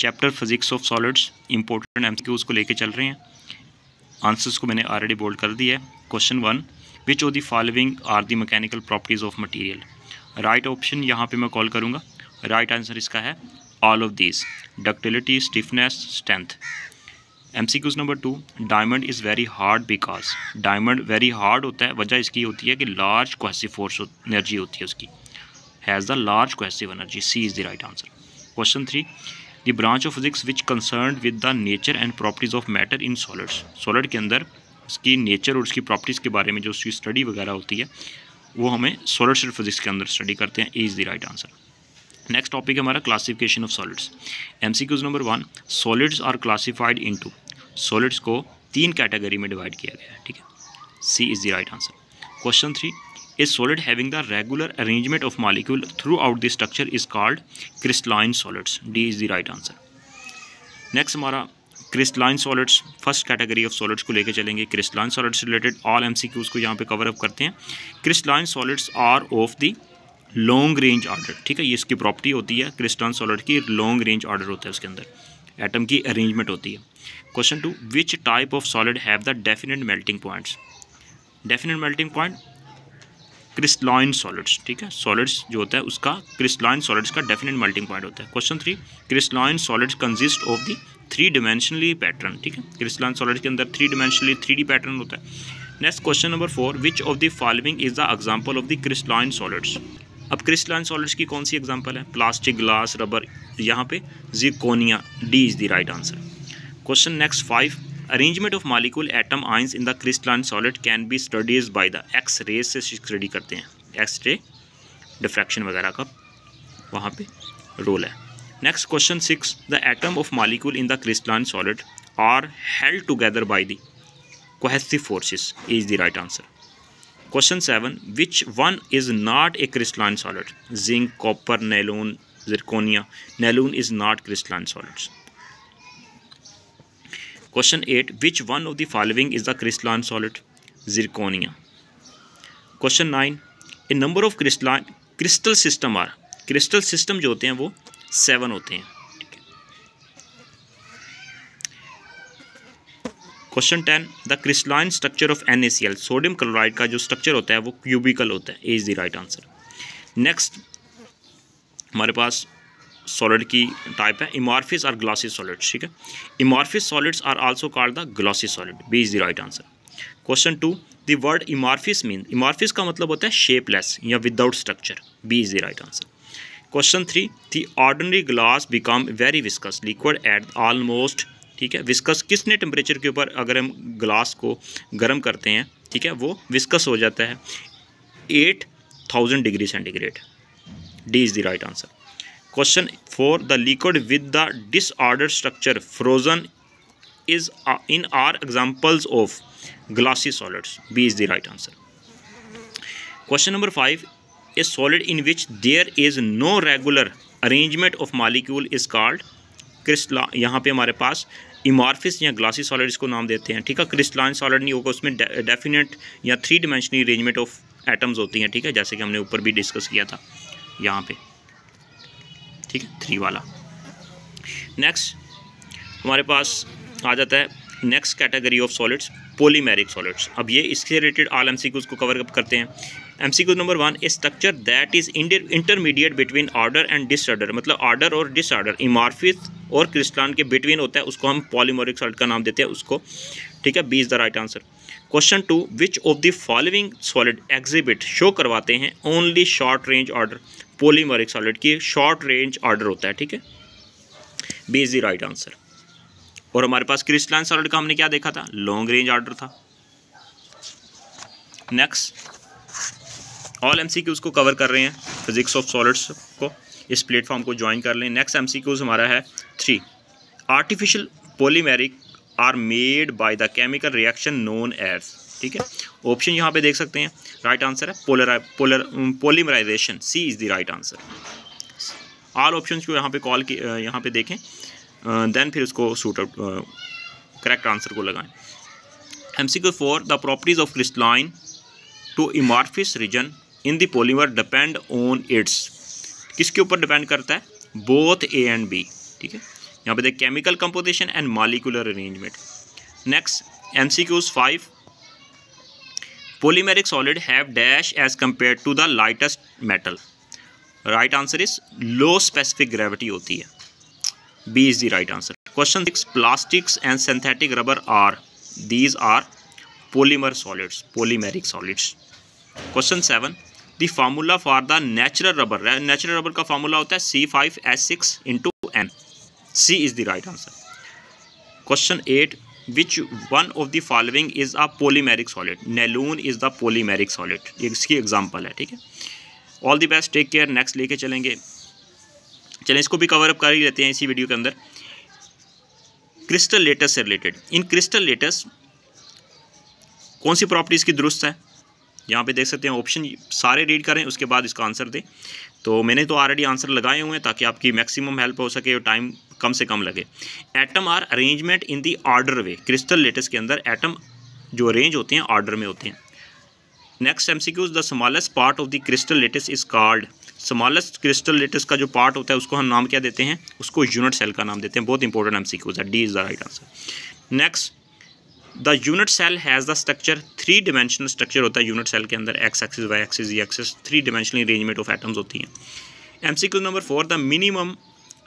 Chapter physics of solids important MCQs को लेके चल रहे हैं। आंसर्स को मैंने ऑलरेडी बोल्ड कर दिया है। Question 1, which of the following are the mechanical properties of material. Right option यहाँ पे मैं कॉल करूँगा। राइट आंसर इसका है all of these, ductility, stiffness, strength. MCQs number 2, diamond is very hard because. Diamond very hard होता है, वजह इसकी होती है कि लार्ज कोहेसिव फोर्स एनर्जी होती है उसकी, has the large cohesive energy. C is the right answer. Question 3, the branch of physics which concern with the nature and properties of matter in solids. Solid के अंदर उसकी nature और उसकी properties के बारे में जो उसकी स्टडी वगैरह होती है वो हमें सॉलिड फिजिक्स के अंदर स्टडी करते हैं। A is the right answer. Next topic है हमारा classification of solids. MCQs number 1, solids are classified into. Solids को 3 कैटेगरी में डिवाइड किया गया है, ठीक है। C is the right answer. Question 3, a solid having the regular arrangement of molecule throughout the structure is called crystalline solids. D is the right answer. Next हमारा crystalline solids, first category of solids को लेके चलेंगे। Crystalline solids related all MCQs को यहाँ पे cover up करते हैं। Crystalline solids are of the long range order, ठीक है। ये इसकी प्रॉपर्टी होती है क्रिस्टलाइन सॉलिड की, लॉन्ग रेंज ऑर्डर होता है उसके अंदर, एटम की अरेंजमेंट होती है। Question 2, which type of solid have the definite melting points. Definite melting point crystalline solids, ठीक है। सॉलिड्स जो होता है उसका क्रिस्टलाइन सॉलिड्स का डेफिनेट मेल्टिंग पॉइंट होता है। Question 3, crystalline solids consist of the 3 dimensionally pattern, ठीक है। क्रिस्टलाइन सॉलिड्स के अंदर 3 डिमेंशनली 3D पैटर्न होता है। Next question number 4, which of the following is the example of the crystalline solids. अब क्रिस्टलाइन सॉलिड्स की कौन सी एग्जांपल है? प्लास्टिक, ग्लास, रबर, यहाँ पे zirconia. D is the right answer. Question next 5, arrangement of molecule atom ions in the crystalline solid can be studies by the X rays से study करते हैं। X ray diffraction वगैरह का वहाँ पे role है। Next question 6, the atom of molecule in the crystalline solid are held together by the cohesive forces. Is the right answer. Question 7, which one is not a crystalline solid? Zinc, copper, nylon, zirconia. Nylon is not crystalline solids. Question 8, which one of the following is the crystalline solid? Zirconia. Question 9, a number of crystal system are. Crystal system जो होते हैं वो 7 होते हैं। Question 10, the crystalline structure of NaCl। Sodium chloride का जो structure होता है वो क्यूबिकल होता है। ए is the right answer. Next हमारे पास सॉलिड की टाइप है इमॉर्फिस और ग्लॉसी सॉलिड्स, ठीक है। Amorphous solids are also called the glossy solid. B is the right answer. Question 2, the word amorphous mean. Amorphous का मतलब होता है शेपलेस या without structure. B is the right answer. Question 3, the ordinary glass become very viscous liquid at almost, ठीक है। Viscous किसने temperature के ऊपर अगर हम ग्लास को गर्म करते हैं, ठीक है, वो विस्कस हो जाता है 8000 degree centigrade. D is the right answer. Question 4, the liquid with the disordered structure frozen is in are examples of glassy solids. B is the right answer. Question number 5, a solid in which there is no regular arrangement of molecule is called crystal. यहाँ पे हमारे पास इमॉर्फिस या glassy solid इसको नाम देते हैं, ठीक है। क्रिस्टलाइन सॉलिड नहीं होगा, उसमें डेफिनेट या 3 डिमेंशनल अरेंजमेंट ऑफ एटम्स होती हैं, ठीक है, जैसे कि हमने ऊपर भी डिस्कस किया था यहाँ पे, ठीक है, 3 वाला। नेक्स्ट हमारे पास आ जाता है next category of solids, polymeric solids. अब ये इसके रिलेटेड ऑल एमसीक्यूज को कवर अप करते हैं। MCQ number 1, A structure that is intermediate between order and disorder. मतलब ऑर्डर और डिसऑर्डर इमॉर्फिस और क्रिस्टलाइन के बिटवीन होता है, उसको हम पॉलीमेरिक सॉलिड का नाम देते हैं उसको, ठीक है। B is the right answer. Question 2, which of the following solid exhibit show करवाते हैं only short range order. Polymeric solid की शॉर्ट रेंज ऑर्डर होता है, ठीक है। B is the right answer. और हमारे पास क्रिस्टलाइन सॉलिड का हमने क्या देखा था? लॉन्ग रेंज ऑर्डर था। नेक्स्ट ऑल एमसीक्यूज को कवर कर रहे हैं फिजिक्स ऑफ सॉलिड्स को, इस प्लेटफॉर्म को ज्वाइन कर लें। नेक्स्ट एमसीक्यूज हमारा है 3, artificial polymeric are made by the chemical reaction known as, ठीक है। ऑप्शन यहाँ पे देख सकते हैं, राइट आंसर है polymerization. C is the right answer. All options को यहाँ पे यहाँ पे देखें, देन फिर उसको सूट आउट करेक्ट आंसर को लगाएं। MCQ 4, the properties of crystalline to amorphous region in the polymer depend on its. किसके ऊपर डिपेंड करता है? बोथ ए एंड बी, ठीक है। यहाँ पे देख chemical composition and molecular arrangement. Next MCQs 5, polymeric solid have dash as compared to the lightest metal. Right answer is low specific gravity होती है, B is the right answer. Question 6, plastics and synthetic rubber are, these are polymer solids, polymeric solids. Question 7, the formula for the natural rubber का formula होता है C5H6 into N. C is the right answer. Question 8, which one of the following is a polymeric solid? Naloon is the polymeric solid. ये इसकी example है, ठीक है। All the best, take care. Next लेके चलेंगे, चलें इसको भी कवर अप कर ही लेते हैं इसी वीडियो के अंदर। क्रिस्टल लेटस से रिलेटेड, इन क्रिस्टल लेटस कौन सी प्रॉपर्टीज़ की दुरुस्त है? यहाँ पे देख सकते हैं, ऑप्शन सारे रीड करें उसके बाद इसका आंसर दें। तो मैंने तो ऑलरेडी आंसर लगाए हुए हैं ताकि आपकी मैक्सिमम हेल्प हो सके और टाइम कम से कम लगे। Atom are arrangement in the order way, crystal lattice के अंदर एटम जो अरेंज होते हैं ऑर्डर में होते हैं। Next MCQs, the smallest part of the crystal lattice is called, smallest crystal lattice का जो पार्ट होता है उसको हम नाम क्या देते हैं? उसको यूनिट सेल का नाम देते हैं। बहुत इंपॉर्टेंट MCQs है, D is the right answer. Next, the unit cell has the structure, 3 dimensional structure होता है यूनिट सेल के अंदर, X axis, Y axis, Z axis, 3 dimensional arrangement of atoms होती हैं। MCQ number 4, the minimum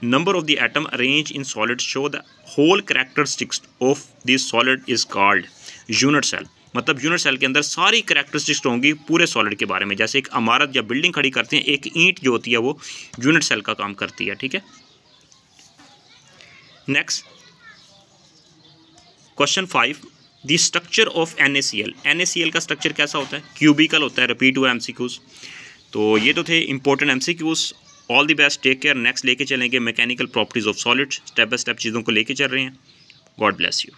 number of the atom arranged in solid show the whole characteristics of this solid is called unit cell। मतलब unit cell के अंदर सारी characteristics होंगी पूरे solid के बारे में। जैसे एक इमारत या बिल्डिंग खड़ी करते हैं, एक ईंट जो होती है वो यूनिट सेल का काम करती है, ठीक है। Next question 5, the structure of NaCl, NaCl का स्ट्रक्चर कैसा होता है? क्यूबिकल होता है। रिपीट हुआ MCQs। तो ये तो थे important MCQs। All the best, take care. Next लेके चलेंगे mechanical properties of solids, step by step चीज़ों को लेके चल रहे हैं। God bless you.